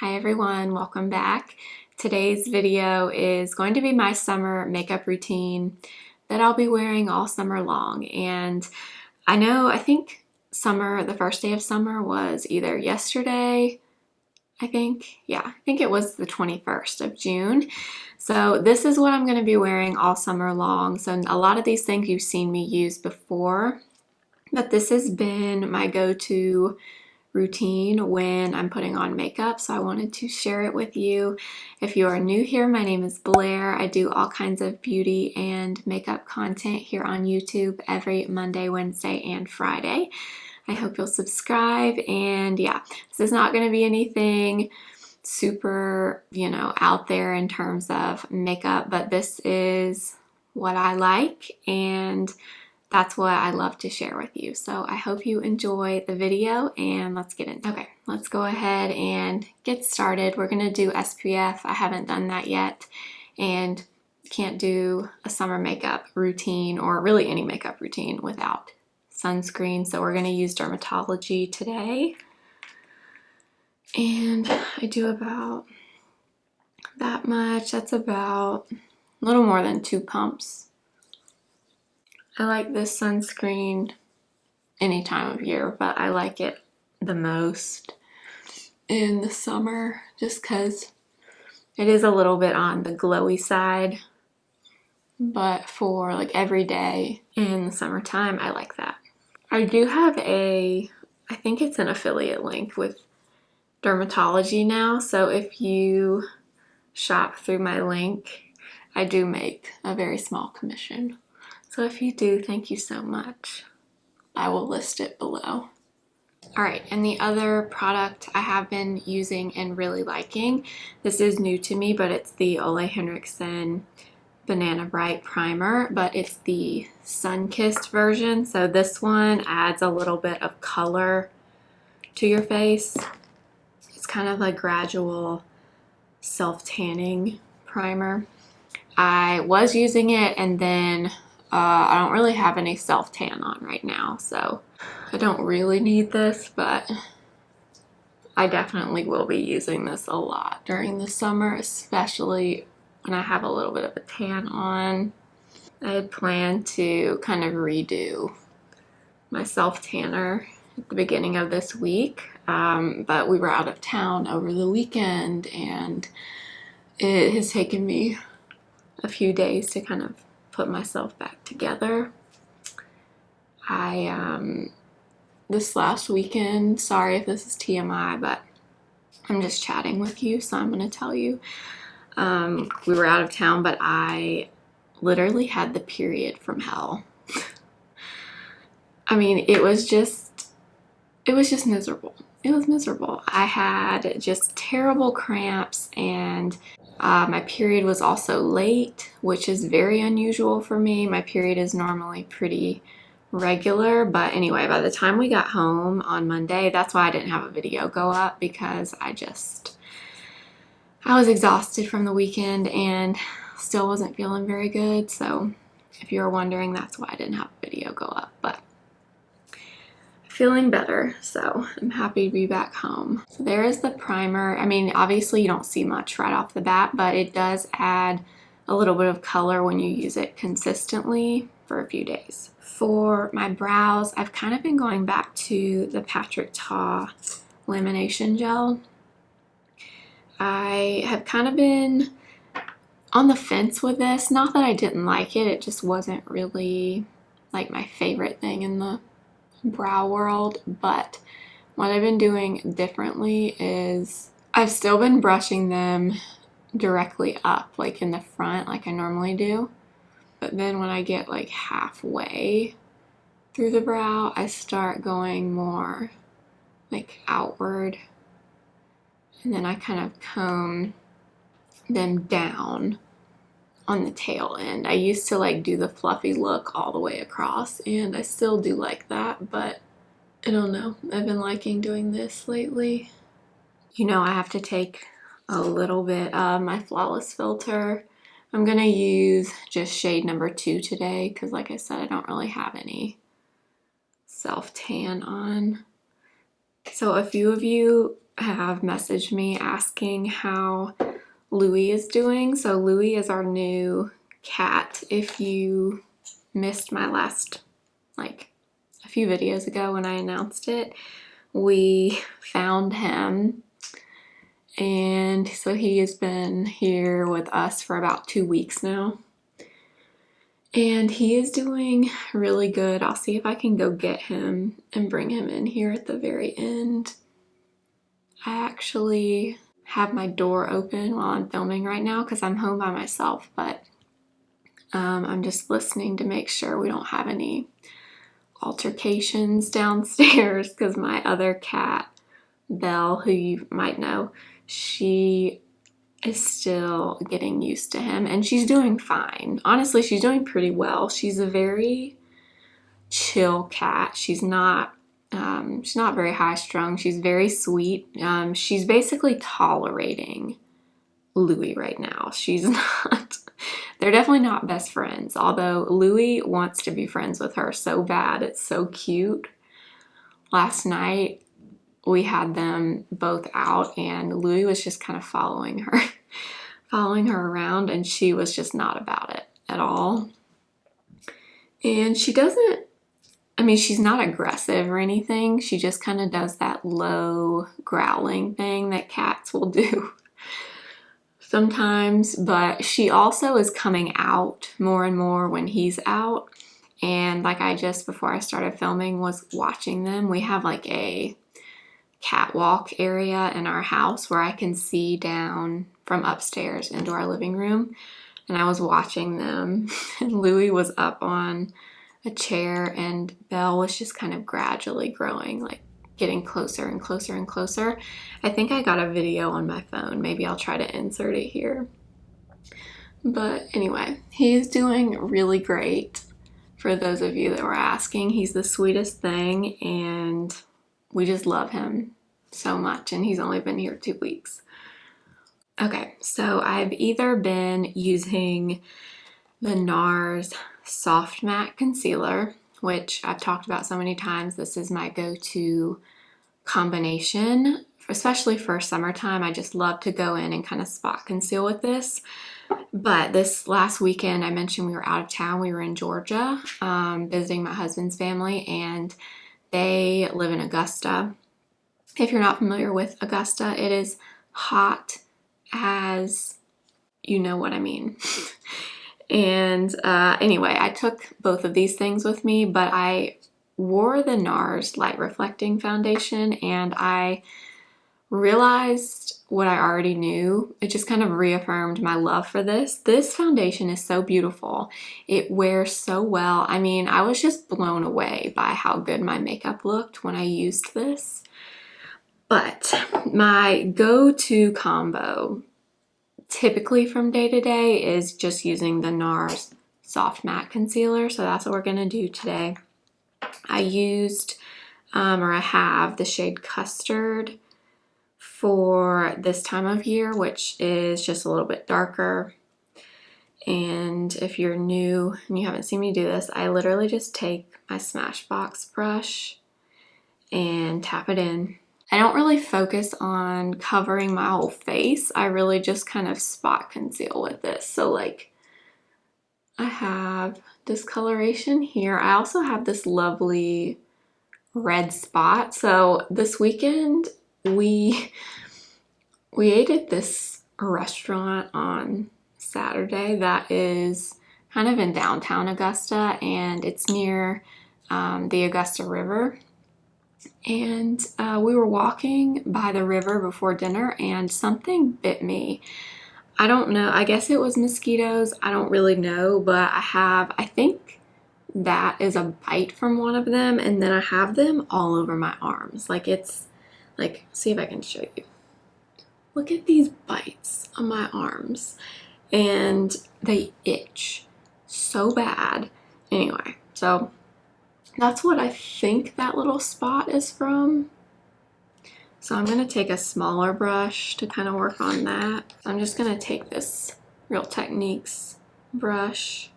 Hi everyone, welcome back. Today's video is going to be my summer makeup routine that I'll be wearing all summer long. And I think the first day of summer was either yesterday, I think it was the 21st of June. So this is what I'm going to be wearing all summer long. So a lot of these things you've seen me use before, but this has been my go-to routine when I'm putting on makeup, so I wanted to share it with you. If you are new here, my name is Blair. I do all kinds of beauty and makeup content here on YouTube every Monday, Wednesday, and Friday. I hope you'll subscribe. And yeah, this is not going to be anything super, out there in terms of makeup, but this is what I like and that's what I love to share with you. So I hope you enjoy the video and let's get into it. Okay, let's go ahead and get started. We're gonna do SPF. I haven't done that yet and can't do a summer makeup routine or really any makeup routine without sunscreen. So we're gonna use Dermatology today. And I do about that much. That's about a little more than 2 pumps. I like this sunscreen any time of year, but I like it the most in the summer just because it is a little bit on the glowy side, but for like every day in the summertime, I like that. I do have I think it's an affiliate link with Dermatology now, so if you shop through my link, I do make a very small commission. So if you do, thank you so much. I will list it below. All right, and the other product I have been using and really liking, this is new to me, but it's the Ole Henriksen Banana Bright Primer, but it's the sun-kissed version. So this one adds a little bit of color to your face. It's kind of a gradual self-tanning primer. I was using it and then I don't really have any self-tan on right now, so I don't really need this, but I definitely will be using this a lot during the summer, especially when I have a little bit of a tan on. I had planned to kind of redo my self-tanner at the beginning of this week, but we were out of town over the weekend and it has taken me a few days to kind of put myself back together. This last weekend, sorry if this is TMI, but I'm just chatting with you, so I'm gonna tell you. We were out of town, but I literally had the period from hell. I mean, it was just miserable. It was miserable. I had just terrible cramps and my period was also late, which is very unusual for me. My period is normally pretty regular, but anyway, by the time we got home on Monday, that's why I didn't have a video go up, because I was exhausted from the weekend and still wasn't feeling very good. So if you're wondering, that's why I didn't have a video go up, but feeling better, so I'm happy to be back home. So there is the primer. I mean, obviously you don't see much right off the bat, but it does add a little bit of color when you use it consistently for a few days. For my brows, I've kind of been going back to the Patrick Ta Lamination Gel. I have kind of been on the fence with this. Not that I didn't like it, it just wasn't really like my favorite thing in the brow world, but what I've been doing differently is I've still been brushing them directly up, like in the front, like I normally do, but then when I get like halfway through the brow, I start going more like outward, and then I kind of comb them down on the tail end. I used to like do the fluffy look all the way across, and I still do like that, but I don't know. I've been liking doing this lately. I have to take a little bit of my Flawless filter. I'm gonna use just shade number 2 today because, like I said, I don't really have any self-tan on. So a few of you have messaged me asking how Louie is doing. So Louie is our new cat. If you missed my last, like, a few videos ago when I announced it, we found him. And so he has been here with us for about 2 weeks now. And he is doing really good. I'll see if I can go get him and bring him in here at the very end. I actually have my door open while I'm filming right now because I'm home by myself, but I'm just listening to make sure we don't have any altercations downstairs because my other cat, Belle, who you might know, she is still getting used to him and she's doing fine. Honestly, she's doing pretty well. She's a very chill cat. She's not very high strung. She's very sweet. She's basically tolerating Louie right now. She's not, they're definitely not best friends, although Louie wants to be friends with her so bad. It's so cute. Last night we had them both out and Louie was just kind of following her around, and she was just not about it at all. And she doesn't, I mean, she's not aggressive or anything. She just kind of does that low growling thing that cats will do sometimes, but she also is coming out more and more when he's out. And like I just, before I started filming, was watching them. We have like a catwalk area in our house where I can see down from upstairs into our living room. And I was watching them and Louie was up on a chair and Belle was just kind of gradually growing, like getting closer and closer and closer. I think I got a video on my phone. Maybe I'll try to insert it here. But anyway, he is doing really great. For those of you that were asking, he's the sweetest thing and we just love him so much, and he's only been here 2 weeks. Okay, so I've either been using the NARS Soft Matte Concealer, which I've talked about so many times. This is my go-to combination, especially for summertime. I just love to go in and kind of spot conceal with this. But this last weekend, I mentioned we were out of town. We were in Georgia visiting my husband's family, and they live in Augusta. If you're not familiar with Augusta, it is hot as you know what I mean. And anyway, I took both of these things with me, but I wore the NARS Light Reflecting Foundation and I realized what I already knew. It just kind of reaffirmed my love for this. This foundation is so beautiful. It wears so well. I mean, I was just blown away by how good my makeup looked when I used this. But my go-to combo typically from day to day is just using the NARS Soft Matte Concealer. So that's what we're going to do today. I used, or I have the shade Custard for this time of year, which is just a little bit darker. And if you're new and you haven't seen me do this, I literally just take my Smashbox brush and tap it in. I don't really focus on covering my whole face. I really just kind of spot conceal with this. So like I have discoloration here. I also have this lovely red spot. So this weekend we ate at this restaurant on Saturday that is kind of in downtown Augusta, and it's near the Augusta River. And we were walking by the river before dinner and something bit me. I don't know, I guess it was mosquitoes. I don't really know, but I think that is a bite from one of them, and then I have them all over my arms. Like it's, like, see if I can show you. Look at these bites on my arms and they itch so bad. Anyway, so that's what I think that little spot is from. So I'm going to take a smaller brush to kind of work on that. So I'm just going to take this Real Techniques brush.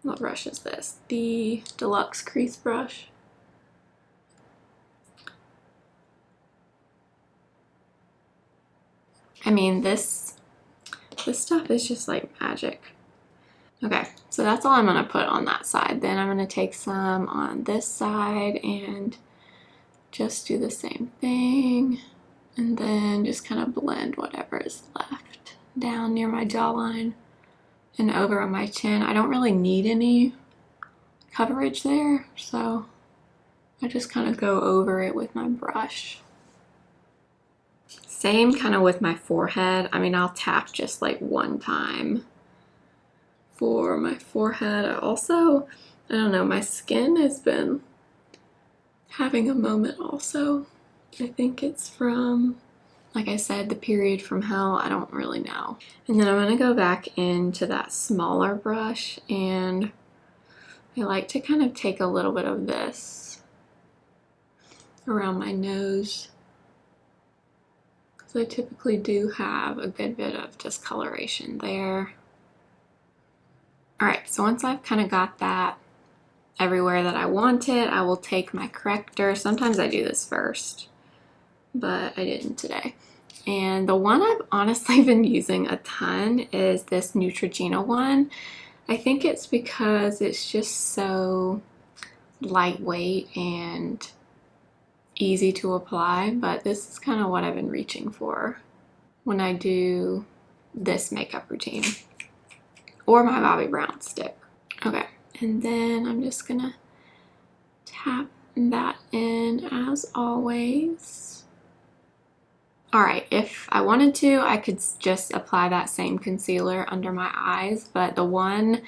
What brush is this? The Deluxe Crease brush. I mean, this stuff is just like magic. Okay, so that's all I'm gonna put on that side. Then I'm gonna take some on this side and just do the same thing. And then just kind of blend whatever is left down near my jawline and over on my chin. I don't really need any coverage there, so I just kind of go over it with my brush. Same kind of with my forehead. I mean, I'll tap just like one time for my forehead. I don't know, my skin has been having a moment also. I think it's from, like I said, the period from hell. I don't really know. And then I'm gonna go back into that smaller brush, and I like to kind of take a little bit of this around my nose, because I typically do have a good bit of discoloration there. All right, so once I've kind of got that everywhere that I want it, I will take my corrector. Sometimes I do this first, but I didn't today. And the one I've honestly been using a ton is this Neutrogena one. I think it's because it's just so lightweight and easy to apply, but this is kind of what I've been reaching for when I do this makeup routine or my Bobbi Brown stick. Okay, and then I'm just gonna tap that in as always. All right, if I wanted to, I could just apply that same concealer under my eyes, but the one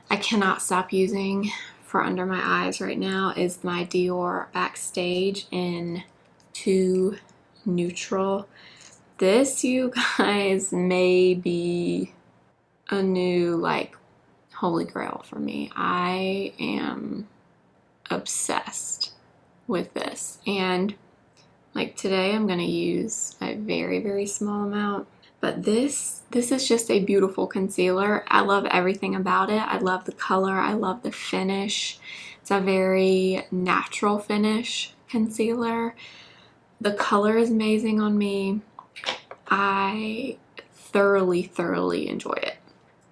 I cannot stop using for under my eyes right now is my Dior Backstage in 2 Neutral. This, you guys, may be a new, like, holy grail for me. I am obsessed with this. And like today, I'm gonna use a very, very small amount. But this is just a beautiful concealer. I love everything about it. I love the color. I love the finish. It's a very natural finish concealer. The color is amazing on me. I thoroughly, thoroughly enjoy it.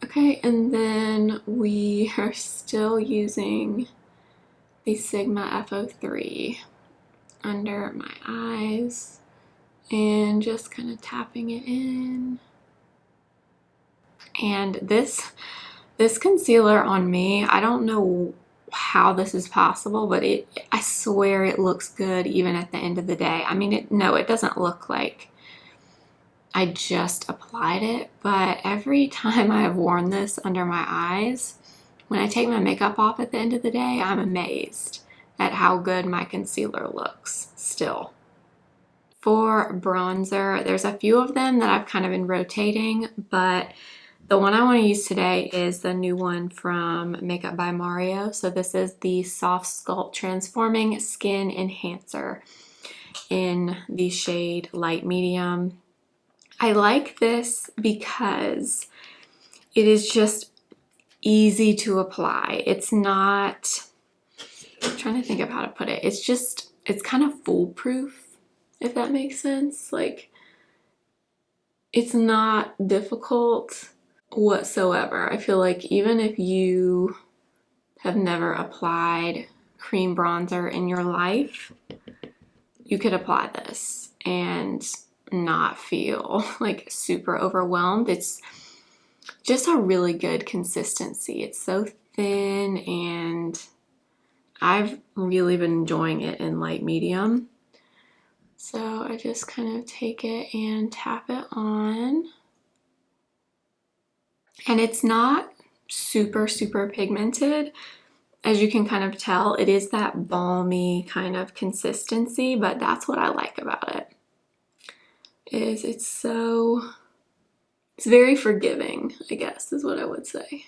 Okay, and then we are still using the Sigma F03 under my eyes and just kind of tapping it in. And this concealer on me, I don't know how this is possible, but I swear it looks good even at the end of the day. I mean, it doesn't look like I just applied it, but every time I have worn this under my eyes, when I take my makeup off at the end of the day, I'm amazed at how good my concealer looks still. For bronzer, there's a few of them that I've kind of been rotating, but the one I want to use today is the new one from Makeup by Mario. So this is the SoftSculpt Transforming Skin Enhancer in the shade Light Medium. I like this because it is just easy to apply. It's not, I'm trying to think of how to put it. It's kind of foolproof, if that makes sense. Like, it's not difficult whatsoever. I feel like even if you have never applied cream bronzer in your life, you could apply this and not feel like super overwhelmed. It's just a really good consistency. It's so thin, and I've really been enjoying it in light medium. So I just kind of take it and tap it on. And it's not super, super pigmented. As you can kind of tell, it is that balmy kind of consistency, but that's what I like about it. It's very forgiving, I guess is what I would say.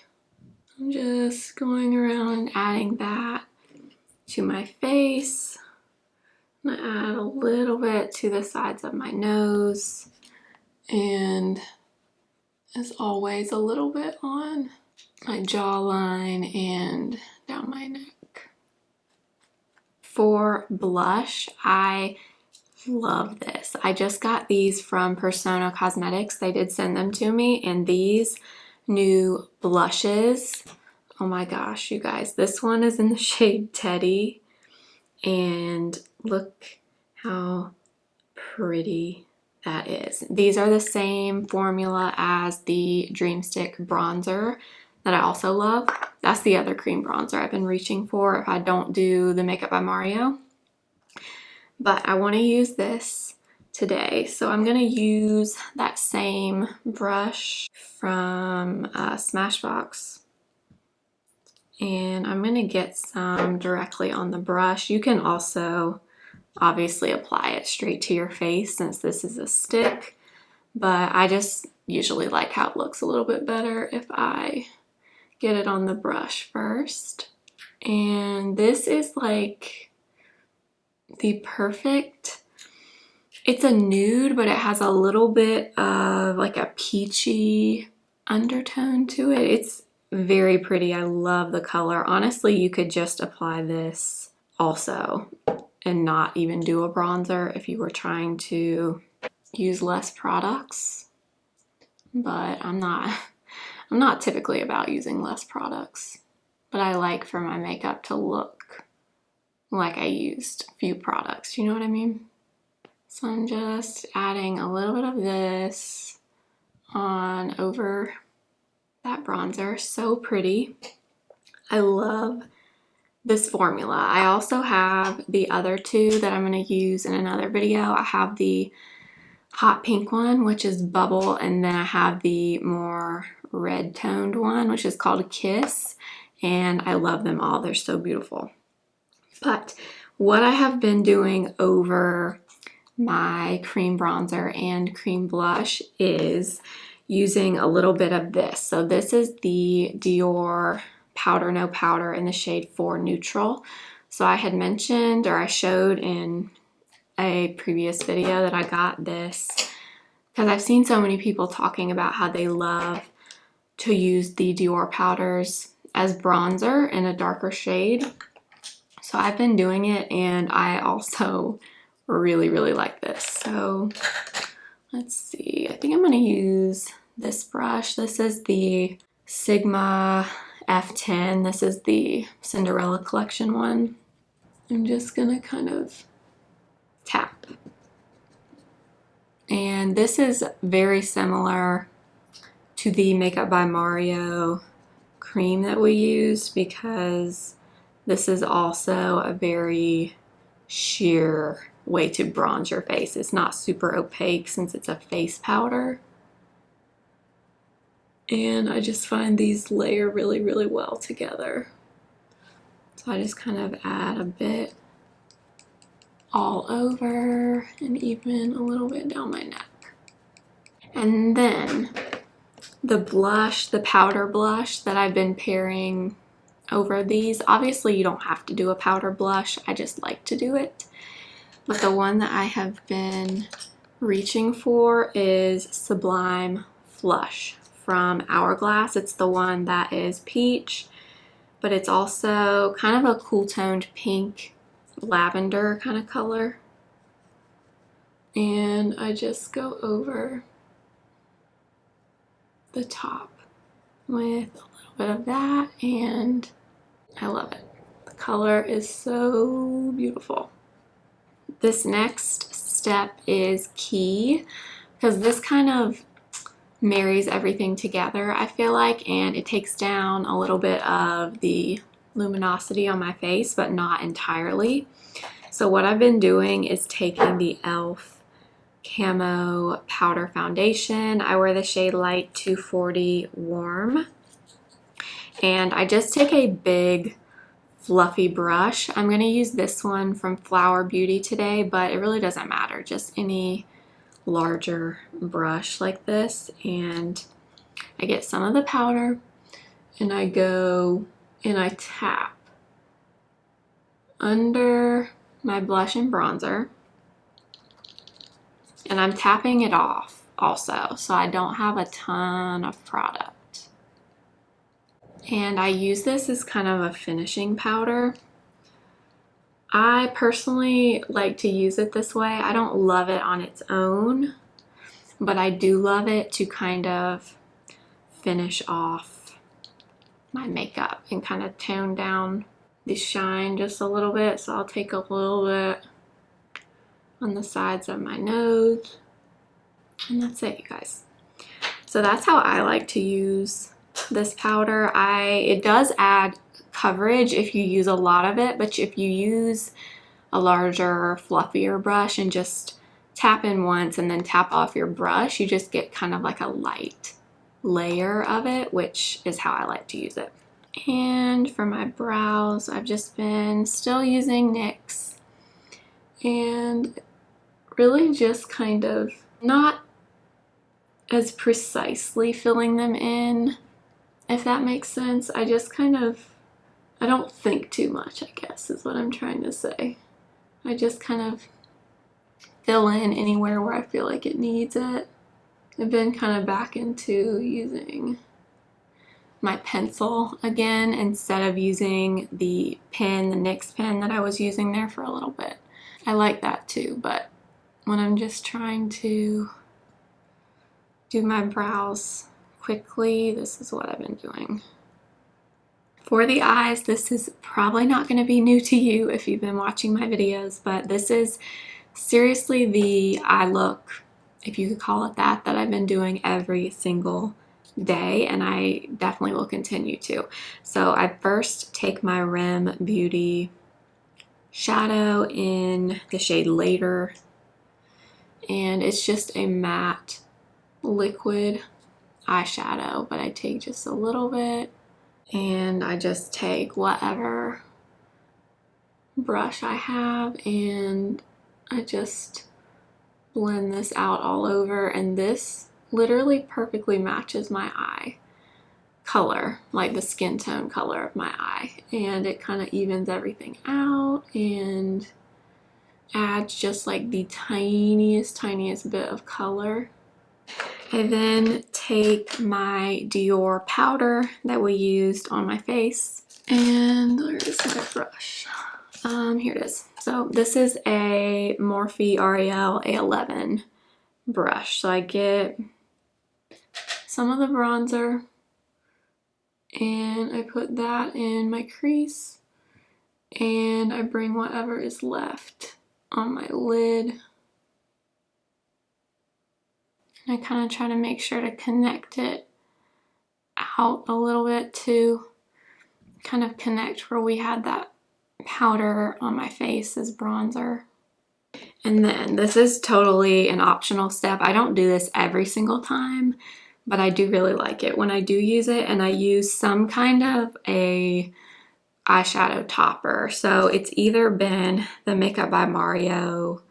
I'm just going around and adding that to my face. I'm gonna add a little bit to the sides of my nose, and as always, a little bit on my jawline and down my neck. For blush, I love this. I just got these from Persona Cosmetics. They did send them to me, and these new blushes, oh my gosh, you guys, this one is in the shade Teddy, and look how pretty that is. These are the same formula as the DreamStick bronzer that I also love. That's the other cream bronzer I've been reaching for if I don't do the Makeup by Mario. But I want to use this today, so I'm going to use that same brush from Smashbox, and I'm going to get some directly on the brush. You can also obviously apply it straight to your face since this is a stick, but I just usually like how it looks a little bit better if I get it on the brush first. And this is like the perfect, it's a nude, but it has a little bit of like a peachy undertone to it. It's very pretty. I love the color. Honestly, you could just apply this also and not even do a bronzer if you were trying to use less products. But I'm not typically about using less products, but I like for my makeup to look like I used few products, you know what I mean? So I'm just adding a little bit of this on over that bronzer. So pretty. I love this formula. I also have the other two that I'm going to use in another video. I have the hot pink one, which is Bubble, and then I have the more red toned one, which is called Kiss, and I love them all. They're so beautiful. But what I have been doing over my cream bronzer and cream blush is using a little bit of this. So this is the Dior Powder No Powder in the shade 4 Neutral. So I had mentioned, or I showed in a previous video, that I got this because I've seen so many people talking about how they love to use the Dior powders as bronzer in a darker shade. So I've been doing it, and I also really like this. So let's see, I think I'm going to use this brush. This is the Sigma F10. This is the Cinderella collection one. I'm just going to kind of tap. And this is very similar to the Makeup by Mario cream that we used, because this is also a very sheer way to bronze your face. It's not super opaque since it's a face powder. And I just find these layer really well together. So I just kind of add a bit all over and even a little bit down my neck. And then the blush, the powder blush that I've been pairing over these. Obviously you don't have to do a powder blush, I just like to do it. But the one that I have been reaching for is Sublime Flush from Hourglass. It's the one that is peach, but it's also kind of a cool toned pink lavender kind of color. And I just go over the top with a little bit of that, and I love it. The color is so beautiful. This next step is key because this kind of marries everything together, I feel like, and it takes down a little bit of the luminosity on my face, but not entirely. So what I've been doing is taking the e.l.f. Camo Powder Foundation. I wear the shade Light 240 Warm. And I just take a big fluffy brush. I'm going to use this one from Flower Beauty today, but it really doesn't matter. Just any larger brush like this. And I get some of the powder and I go and I tap under my blush and bronzer. And I'm tapping it off also, so I don't have a ton of product. And I use this as kind of a finishing powder. I personally like to use it this way. I don't love it on its own, but I do love it to kind of finish off my makeup and kind of tone down the shine just a little bit. So I'll take a little bit on the sides of my nose, and that's it, you guys. So that's how I like to use this powder. It does add coverage if you use a lot of it, but if you use a larger, fluffier brush and just tap in once and then tap off your brush, you just get kind of like a light layer of it, which is how I like to use it. And for my brows, I've just been still using NYX and really just kind of not as precisely filling them in, if that makes sense. I just kind of, I don't think too much, I guess is what I'm trying to say. I just kind of fill in anywhere where I feel like it needs it. I've been kind of back into using my pencil again instead of using the pen, the NYX pen that I was using there for a little bit. I like that too, but when I'm just trying to do my brows quickly, this is what I've been doing. For the eyes, this is probably not going to be new to you if you've been watching my videos, but this is seriously the eye look, if you could call it that, that I've been doing every single day, and I definitely will continue to. So I first take my Rem Beauty shadow in the shade Later, and it's just a matte liquid eyeshadow, but I take just a little bit and I just take whatever brush I have and I just blend this out all over, and this literally perfectly matches my eye color, like the skin tone color of my eye, and it kind of evens everything out and adds just like the tiniest bit of color. I then take my Dior powder that we used on my face, and where is my brush? Here it is. So this is a Morphe Ariel A11 brush. So I get some of the bronzer and I put that in my crease, and I bring whatever is left on my lid. I kind of try to make sure to connect it out a little bit to kind of connect where we had that powder on my face as bronzer. And then this is totally an optional step. I don't do this every single time, but I do really like it when I do use it, and I use some kind of a eyeshadow topper. So it's either been the Makeup by Mario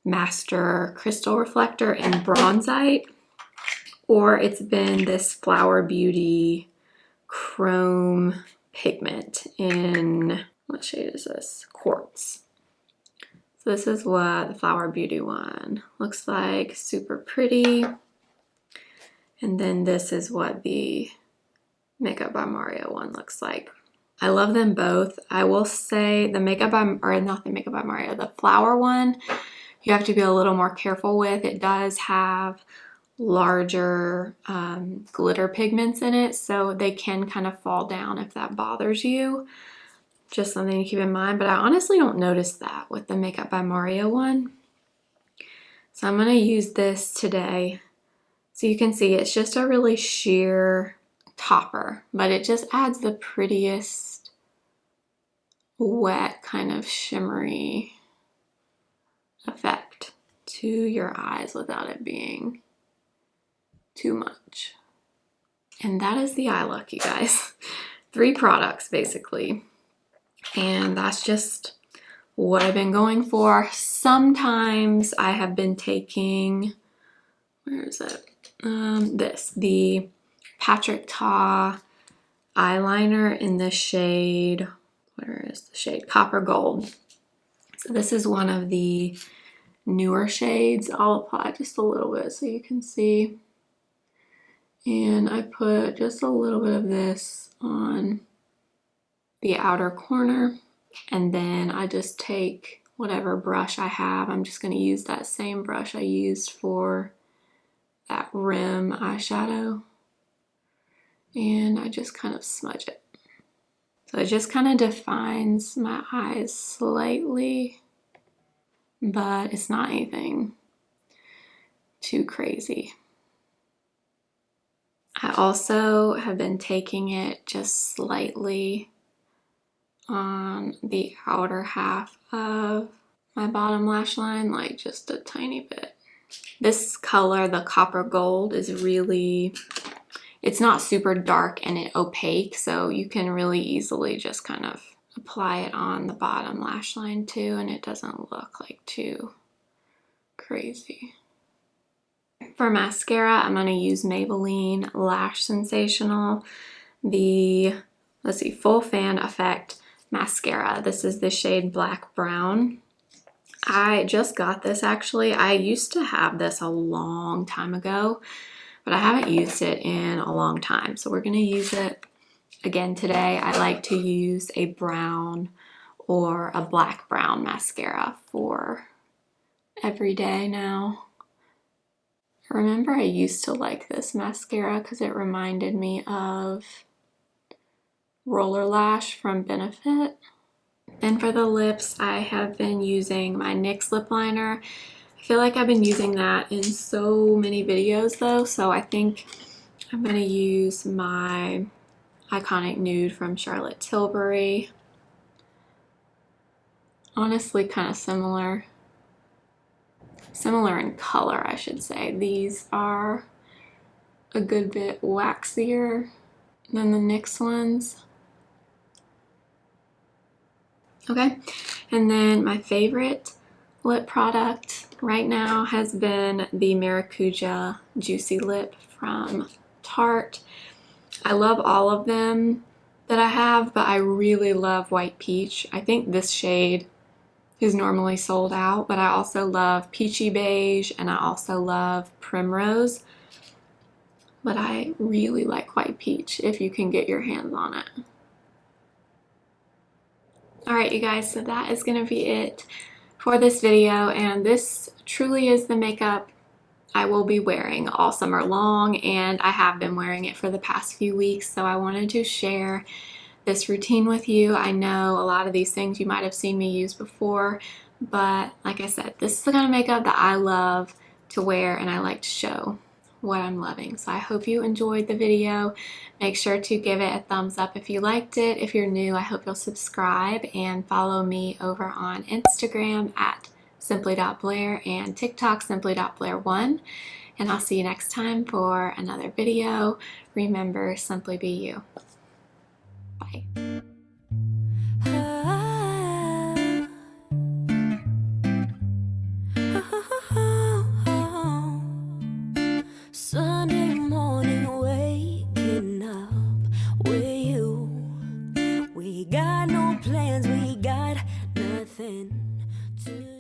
Master Crystal Reflector in Bronzite, or it's been this Flower Beauty Chrome Pigment in, what shade is this? Quartz. So this is what the Flower Beauty one looks like, super pretty. And then this is what the Makeup by Mario one looks like. I love them both. I will say the Makeup by, or not the Makeup by Mario, the Flower one, you have to be a little more careful with. It does have larger glitter pigments in it, so they can kind of fall down if that bothers you. Just something to keep in mind, but I honestly don't notice that with the Makeup by Mario one. So I'm going to use this today. So you can see it's just a really sheer topper, but it just adds the prettiest wet kind of shimmery effect to your eyes without it being too much. And that is the eye look, you guys. 3 products basically. And that's just what I've been going for. Sometimes I have been taking, where is it? The Patrick Ta eyeliner in the shade, where is the shade? Copper Gold. So this is one of the newer shades. I'll apply just a little bit so you can see. And I put just a little bit of this on the outer corner And then I just take whatever brush I have. I'm just going to use that same brush I used for that rim eyeshadow. And I just kind of smudge it. So it just kind of defines my eyes slightly, but it's not anything too crazy. I also have been taking it just slightly on the outer half of my bottom lash line, like just a tiny bit. This color, the copper gold, is really, it's not super dark and opaque, so you can really easily just kind of apply it on the bottom lash line too, and it doesn't look like too crazy. For mascara, I'm going to use Maybelline Lash Sensational, the, let's see, Full Fan Effect Mascara. This is the shade Black Brown. I just got this actually. I used to have this a long time ago, but I haven't used it in a long time. So we're going to use it again today. I like to use a brown or a black brown mascara for every day now. I remember I used to like this mascara because it reminded me of Roller Lash from Benefit. Then for the lips, I have been using my NYX lip liner. I feel like I've been using that in so many videos though, so I think I'm going to use my iconic Nude from Charlotte Tilbury. Honestly, kind of similar in color, I should say. These are a good bit waxier than the NYX ones. Okay, and then my favorite lip product right now has been the Maracuja Juicy Lip from Tarte. I love all of them that I have, but I really love White Peach. I think this shade is normally sold out, but I also love Peachy Beige and I also love Primrose. But I really like White Peach if you can get your hands on it. Alright you guys, so that is going to be it for this video, and this truly is the makeup I will be wearing all summer long, and I have been wearing it for the past few weeks, so I wanted to share this routine with you. I know a lot of these things you might have seen me use before, but like I said, this is the kind of makeup that I love to wear and I like to show what I'm loving. So I hope you enjoyed the video. Make sure to give it a thumbs up if you liked it. If you're new, I hope you'll subscribe and follow me over on Instagram at simply.blair and TikTok simply.blair1. And I'll see you next time for another video. Remember, simply be you. Bye. Sunday morning, waking up with you. We got no plans, we got nothing to